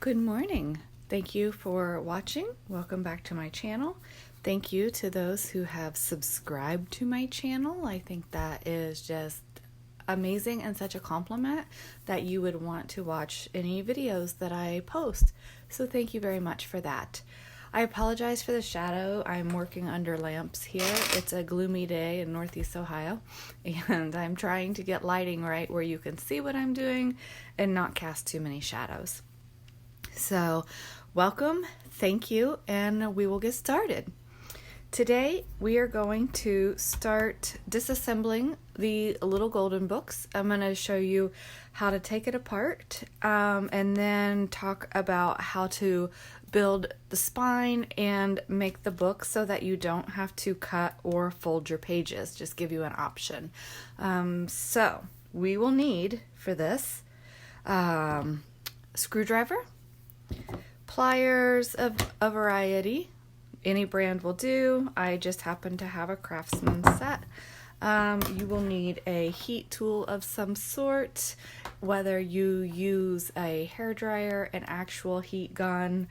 Good morning. Thank you for watching. Welcome back to my channel. Thank you to those who have subscribed to my channel. I think that is just amazing and such a compliment that you would want to watch any videos that I post. So thank you very much for that. I apologize for the shadow. I'm working under lamps here. It's a gloomy day in Northeast Ohio, and I'm trying to get lighting right where you can see what I'm doing and not cast too many shadows. So welcome, thank you, and we will get started. Today we are going to start disassembling the little golden books. I'm going to show you how to take it apart and then talk about how to build the spine and make the book so that you don't have to cut or fold your pages, just give you an option. So we will need for this screwdriver, pliers of a variety, any brand will do. I just happen to have a Craftsman set. You will need a heat tool of some sort, whether you use a hairdryer, an actual heat gun,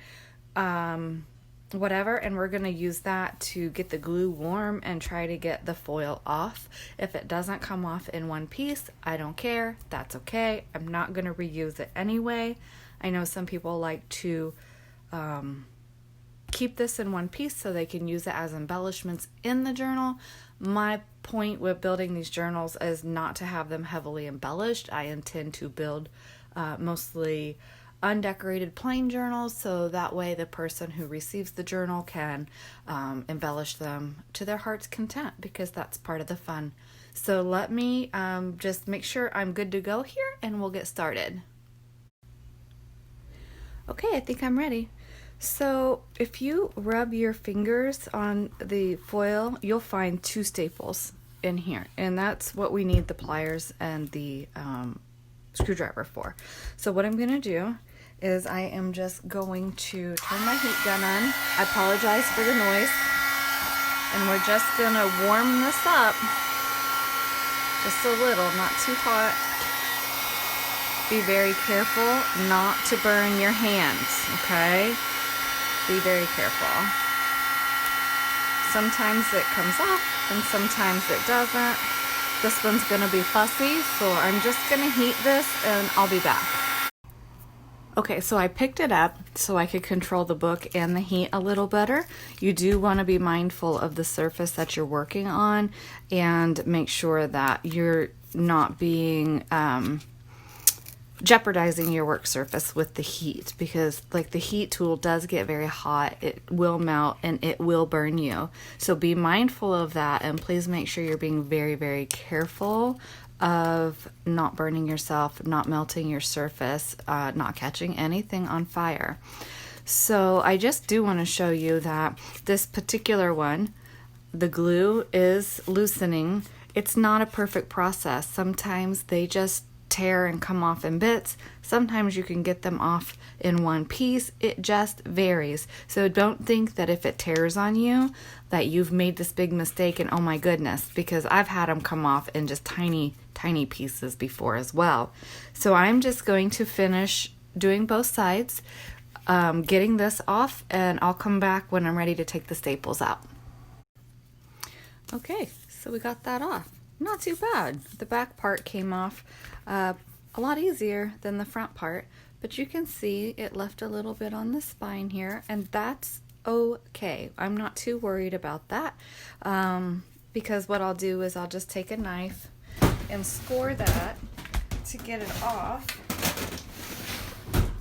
whatever, and we're going to use that to get the glue warm and try to get the foil off. If it doesn't come off in one piece, I don't care. That's okay. I'm not going to reuse it anyway. I know some people like to keep this in one piece so they can use it as embellishments in the journal. My point with building these journals is not to have them heavily embellished. I intend to build mostly undecorated plain journals, so that way the person who receives the journal can embellish them to their heart's content, because that's part of the fun. So let me just make sure I'm good to go here and we'll get started. Okay, I think I'm ready. So if you rub your fingers on the foil, you'll find two staples in here, and that's what we need the pliers and the screwdriver for. So what I'm going to do is I am just going to turn my heat gun on. I apologize for the noise. And we're just going to warm this up just a little, not too hot. Be very careful not to burn your hands, okay? Be very careful. Sometimes it comes off and sometimes it doesn't. This one's going to be fussy, so I'm just going to heat this and I'll be back. Okay, so I picked it up so I could control the book and the heat a little better. You do want to be mindful of the surface that you're working on and make sure that you're not being jeopardizing your work surface with the heat, because like the heat tool does get very hot, it will melt and it will burn you. So be mindful of that, and please make sure you're being very, very careful of not burning yourself, not melting your surface, not catching anything on fire. So I just do want to show you that this particular one, the glue is loosening. It's not a perfect process. Sometimes they just tear and come off in bits. Sometimes you can get them off in one piece. It just varies. So don't think that if it tears on you that you've made this big mistake and oh my goodness, because I've had them come off in just tiny pieces before as well. So I'm just going to finish doing both sides, getting this off, and I'll come back when I'm ready to take the staples out. Okay, so we got that off. Not too bad. The back part came off a lot easier than the front part, but you can see it left a little bit on the spine here, and that's okay. I'm not too worried about that, because what I'll do is I'll just take a knife and score that to get it off.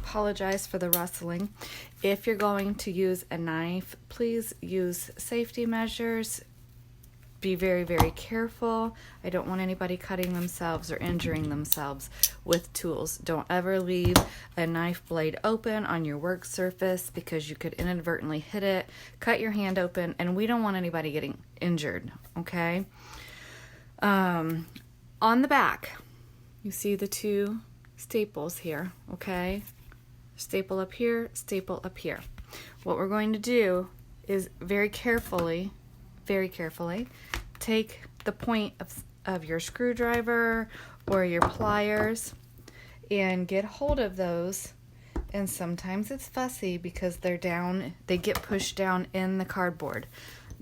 Apologize for the rustling. If you're going to use a knife, please use safety measures. Be very, very careful. I don't want anybody cutting themselves or injuring themselves with tools. Don't ever leave a knife blade open on your work surface, because you could inadvertently hit it, cut your hand open, and we don't want anybody getting injured, okay? On the back, you see the two staples here, okay? Staple up here, staple up here. What we're going to do is very carefully take the point of your screwdriver or your pliers and get hold of those And sometimes it's fussy because they get pushed down in the cardboard.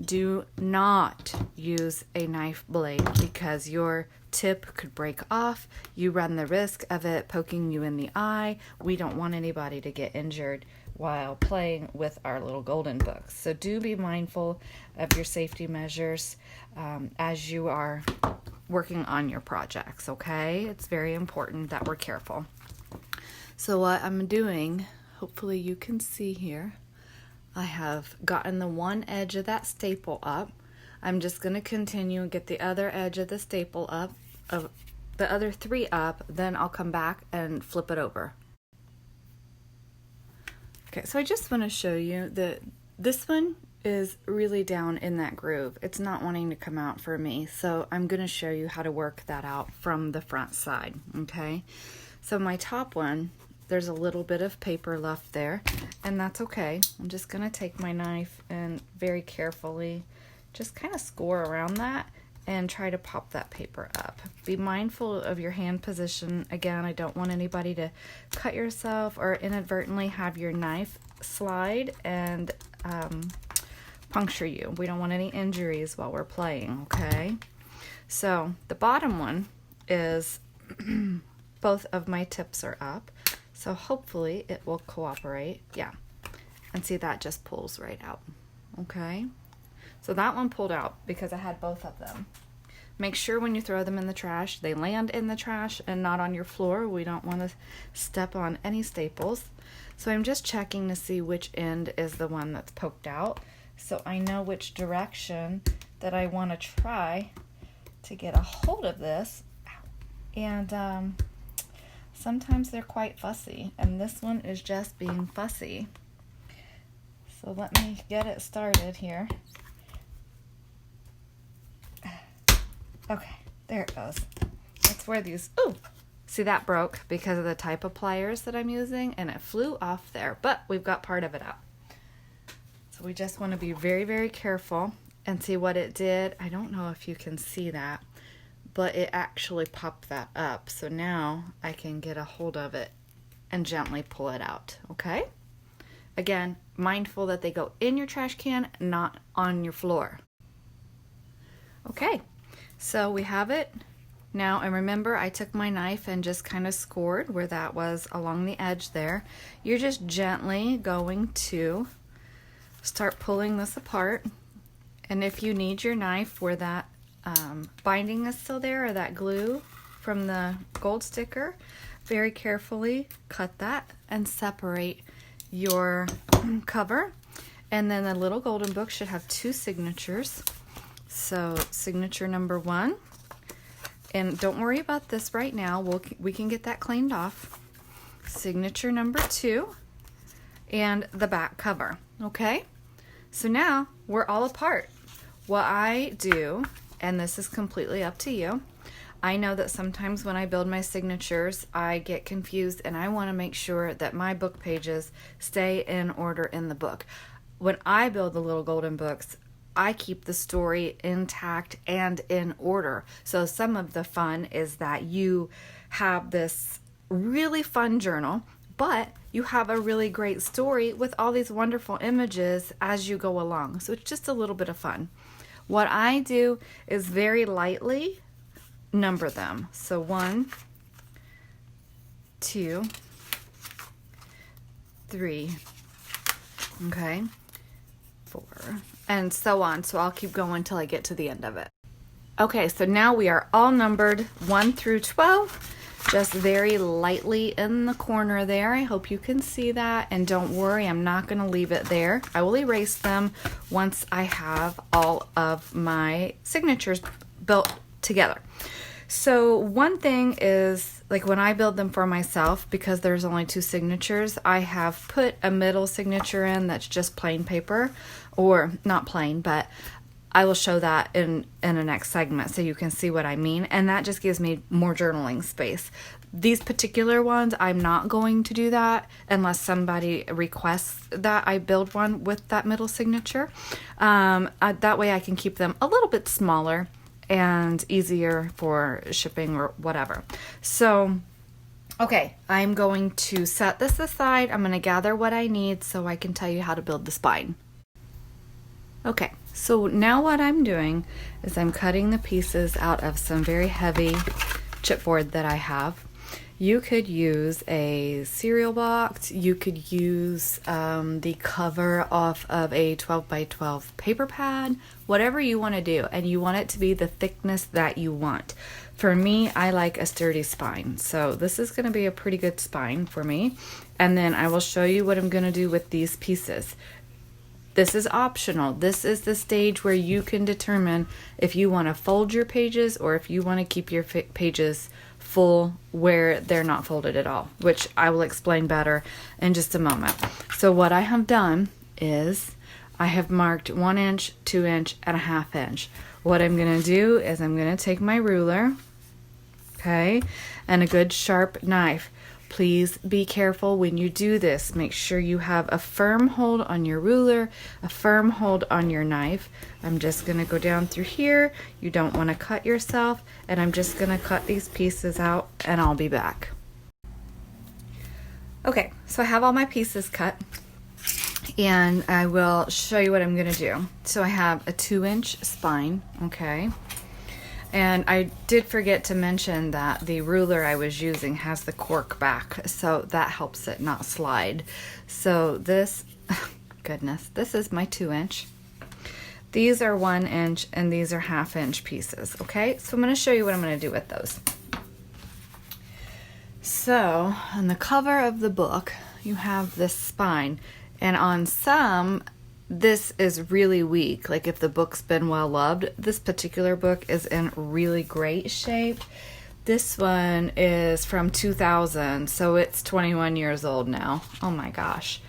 Do not use a knife blade because your tip could break off. You run the risk of it poking you in the eye. We don't want anybody to get injured while playing with our little golden books. So do be mindful of your safety measures as you are working on your projects, okay? It's very important that we're careful. So what I'm doing, hopefully you can see here, I have gotten the one edge of that staple up. I'm just going to continue and get the other edge of the staple up, of the other three up, then I'll come back and flip it over. Okay, so I just want to show you that this one is really down in that groove. It's not wanting to come out for me, so I'm going to show you how to work that out from the front side, okay? So my top one, there's a little bit of paper left there, and that's okay. I'm just going to take my knife and very carefully just kind of score around that and try to pop that paper up. Be mindful of your hand position. Again, I don't want anybody to cut yourself or inadvertently have your knife slide and puncture you. We don't want any injuries while we're playing, okay? So the bottom one is both of my tips are up. So hopefully it will cooperate. Yeah. And see, that just pulls right out. Okay. So that one pulled out because I had both of them. Make sure when you throw them in the trash, they land in the trash and not on your floor. We don't want to step on any staples. So I'm just checking to see which end is the one that's poked out, so I know which direction that I want to try to get a hold of this. And sometimes they're quite fussy, and this one is just being fussy. So let me get it started here. Okay, there it goes. That's where these, ooh, see, that broke because of the type of pliers that I'm using, and it flew off there, but we've got part of it out. So we just want to be very, very careful and see what it did. I don't know if you can see that, but it actually popped that up. So now I can get a hold of it and gently pull it out, okay? Again, mindful that they go in your trash can, not on your floor. Okay, so we have it now, and remember I took my knife and just kind of scored where that was along the edge there. You're just gently going to start pulling this apart, and if you need your knife where that binding is still there, or that glue from the gold sticker, very carefully cut that and separate your cover. And then the little golden book should have two signatures. So signature number 1, and don't worry about this right now, we can get that cleaned off. Signature number 2 and the back cover. Okay, so now we're all apart. What I do, and this is completely up to you, I know that sometimes when I build my signatures, I get confused, and I want to make sure that my book pages stay in order in the book. When I build the little golden books, I keep the story intact and in order. So some of the fun is that you have this really fun journal, but you have a really great story with all these wonderful images as you go along. So it's just a little bit of fun. What I do is very lightly number them. So 1, 2, 3, okay, 4, and so on. So I'll keep going till I get to the end of it. Okay, so now we are all numbered 1 through 12, just very lightly in the corner there. I hope you can see that, and don't worry, I'm not going to leave it there. I will erase them once I have all of my signatures built together. So one thing is, like when I build them for myself, because there's only 2 signatures, I have put a middle signature in that's just plain paper, or not plain, but I will show that in the next segment so you can see what I mean, and that just gives me more journaling space. These particular ones, I'm not going to do that unless somebody requests that I build one with that middle signature. That way I can keep them a little bit smaller and easier for shipping or whatever. So Okay, I'm going to set this aside. I'm going to gather what I need so I can tell you how to build the spine. Okay, so now what I'm doing is I'm cutting the pieces out of some very heavy chipboard that I have. You could use a cereal box. You could use the cover off of a 12 by 12 paper pad, whatever you want to do. And you want it to be the thickness that you want. For me, I like a sturdy spine. So this is going to be a pretty good spine for me. And then I will show you what I'm going to do with these pieces. This is optional. This is the stage where you can determine if you want to fold your pages or if you want to keep your pages full where they're not folded at all, which I will explain better in just a moment. So what I have done is I have marked 1 inch, 2 inch, and a 1/2 inch. What I'm going to do is I'm going to take my ruler, okay, and a good sharp knife. Please be careful when you do this. Make sure you have a firm hold on your ruler, a firm hold on your knife. I'm just going to go down through here. You don't want to cut yourself. And I'm just going to cut these pieces out and I'll be back. Okay, so I have all my pieces cut. And I will show you what I'm going to do. So I have a 2-inch spine, okay? And I did forget to mention that the ruler I was using has the cork back, so that helps it not slide. So this, goodness, this is my 2-inch. These are 1 inch and these are 1/2 inch pieces, okay? So I'm going to show you what I'm going to do with those. So on the cover of the book, you have this spine, and on some, this is really weak. Like if the book's been well loved, this particular book is in really great shape. This one is from 2000, so it's 21 years old now. Oh my gosh.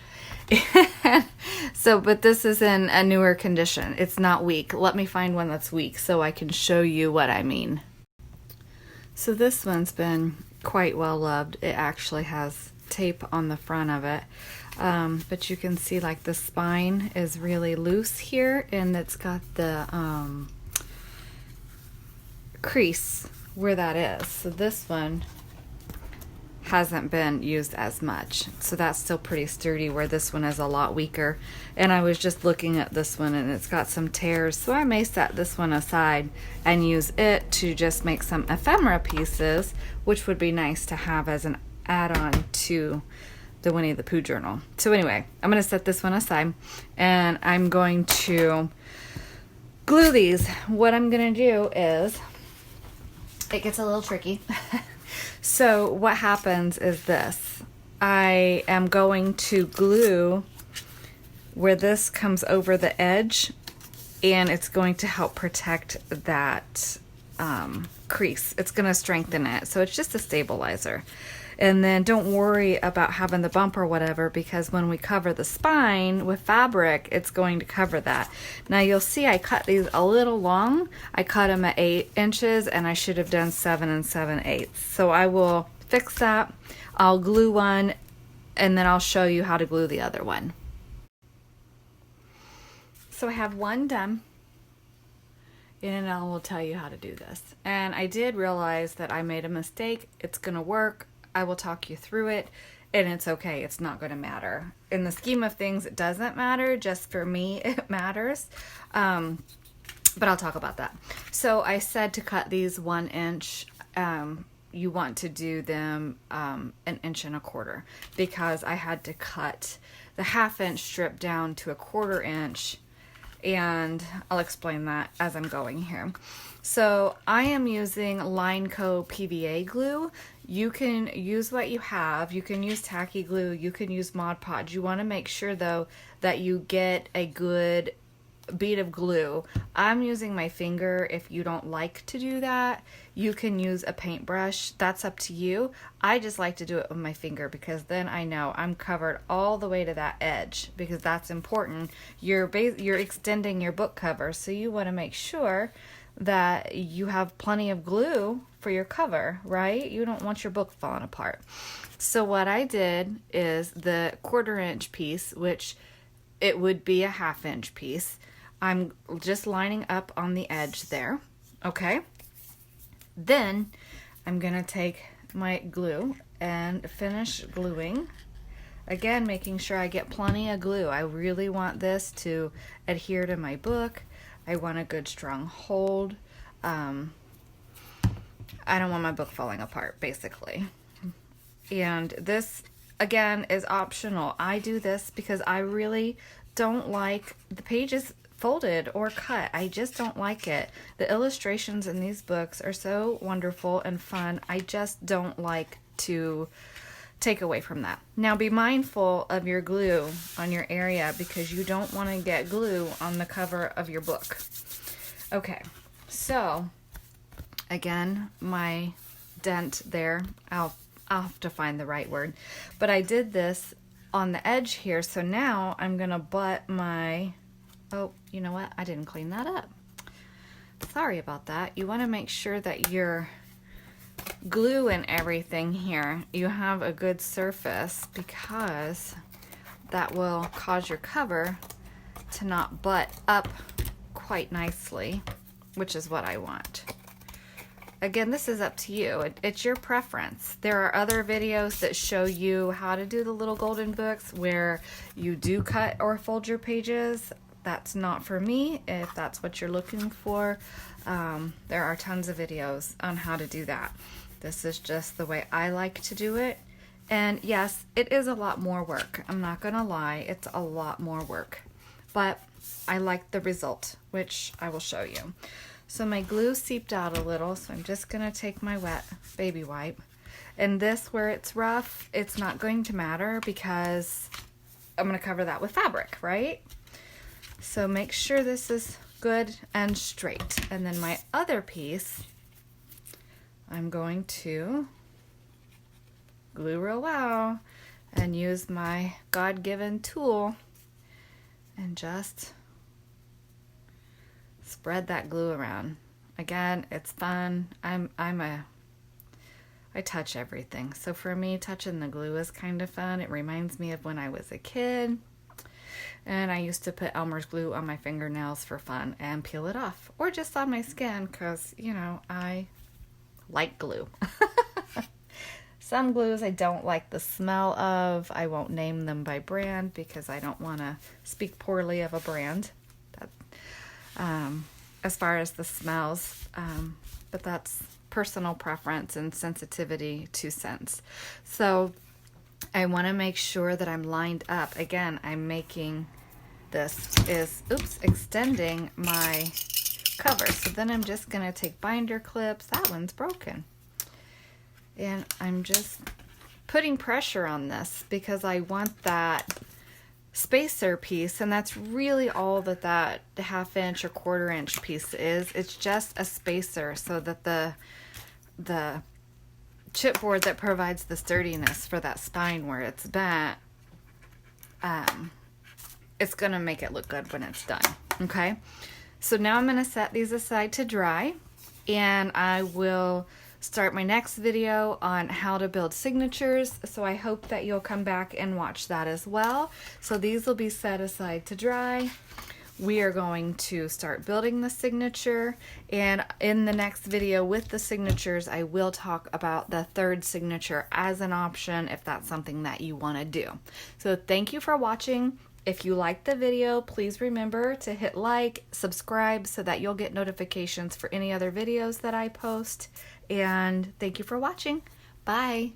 So, but this is in a newer condition. It's not weak. Let me find one that's weak so I can show you what I mean. So this one's been quite well loved. It actually has tape on the front of it. But you can see like the spine is really loose here, and it's got the crease where that is. So this one hasn't been used as much. So that's still pretty sturdy, where this one is a lot weaker. And I was just looking at this one and it's got some tears. So I may set this one aside and use it to just make some ephemera pieces, which would be nice to have as an add-on to the Winnie the Pooh journal. So anyway, I'm going to set this one aside and I'm going to glue these. What I'm going to do is, it gets a little tricky. So what happens is this. I am going to glue where this comes over the edge, and it's going to help protect that crease. It's going to strengthen it. So it's just a stabilizer. And then don't worry about having the bump or whatever, because when we cover the spine with fabric, it's going to cover that. Now you'll see I cut these a little long. I cut them at 8 inches and I should have done 7 7/8. So I will fix that. I'll glue one and then I'll show you how to glue the other one. So I have one done, and I will tell you how to do this. And I did realize that I made a mistake. It's gonna work. I will talk you through it, and it's okay. It's not going to matter. In the scheme of things, it doesn't matter. Just for me, it matters. But I'll talk about that. So I said to cut these 1 inch. You want to do them 1.25 inches, because I had to cut the 1/2 inch strip down to 1/4 inch. And I'll explain that as I'm going here. So I am using Lineco PVA glue. You can use what you have. You can use tacky glue. You can use Mod Podge. You want to make sure though that you get a good bead of glue. I'm using my finger. If you don't like to do that, you can use a paintbrush. That's up to you. I just like to do it with my finger, because then I know I'm covered all the way to that edge, because that's important. You're extending your book cover, so you want to make sure that you have plenty of glue for your cover, right? You don't want your book falling apart. So what I did is the 1/4 inch piece, which it would be a 1/2 inch piece, I'm just lining up on the edge there, okay? Then I'm gonna take my glue and finish gluing. Again, making sure I get plenty of glue. I really want this to adhere to my book. I want a good strong hold. I don't want my book falling apart, basically. And this, again, is optional. I do this because I really don't like the pages folded or cut. I just don't like it. The illustrations in these books are so wonderful and fun. I just don't like to take away from that. Now be mindful of your glue on your area because you don't want to get glue on the cover of your book. Okay, so again, my dent there, I'll have to find the right word, but I did this on the edge here, so now I'm gonna butt my, oh, you know what, I didn't clean that up. Sorry about that. You want to make sure that your glue and everything here, you have a good surface, because that will cause your cover to not butt up quite nicely, which is what I want. Again, this is up to you. It's your preference. There are other videos that show you how to do the little golden books where you do cut or fold your pages. That's not for me. If that's what you're looking for, there are tons of videos on how to do that. This is just the way I like to do it. And yes, it is a lot more work. I'm not gonna lie, it's a lot more work. But I like the result, which I will show you. So my glue seeped out a little, so I'm just gonna take my wet baby wipe. And this, where it's rough, it's not going to matter because I'm gonna cover that with fabric, right? So make sure this is good and straight. And then my other piece, I'm going to glue real well and use my God-given tool and just spread that glue around. Again, it's fun. I touch everything. So for me, touching the glue is kind of fun. It reminds me of when I was a kid. And I used to put Elmer's glue on my fingernails for fun and peel it off. Or just on my skin because, you know, I like glue. Some glues I don't like the smell of. I won't name them by brand because I don't want to speak poorly of a brand. As far as the smells, but that's personal preference and sensitivity to scents. So I want to make sure that I'm lined up. Again, I'm making this is, extending my cover. So then I'm just going to take binder clips. That one's broken. And I'm just putting pressure on this because I want that spacer piece, and that's really all that that 1/2 inch or 1/4 inch piece is. It's just a spacer so that the chipboard that provides the sturdiness for that spine where it's bent, it's gonna make it look good when it's done. Okay, so now I'm gonna set these aside to dry, and I will start my next video on how to build signatures. So I hope that you'll come back and watch that as well. So these will be set aside to dry. We are going to start building the signature, and in the next video with the signatures, I will talk about the 3rd signature as an option if that's something that you want to do. So thank you for watching. If you liked the video, please remember to hit like, subscribe so that you'll get notifications for any other videos that I post. And thank you for watching. Bye.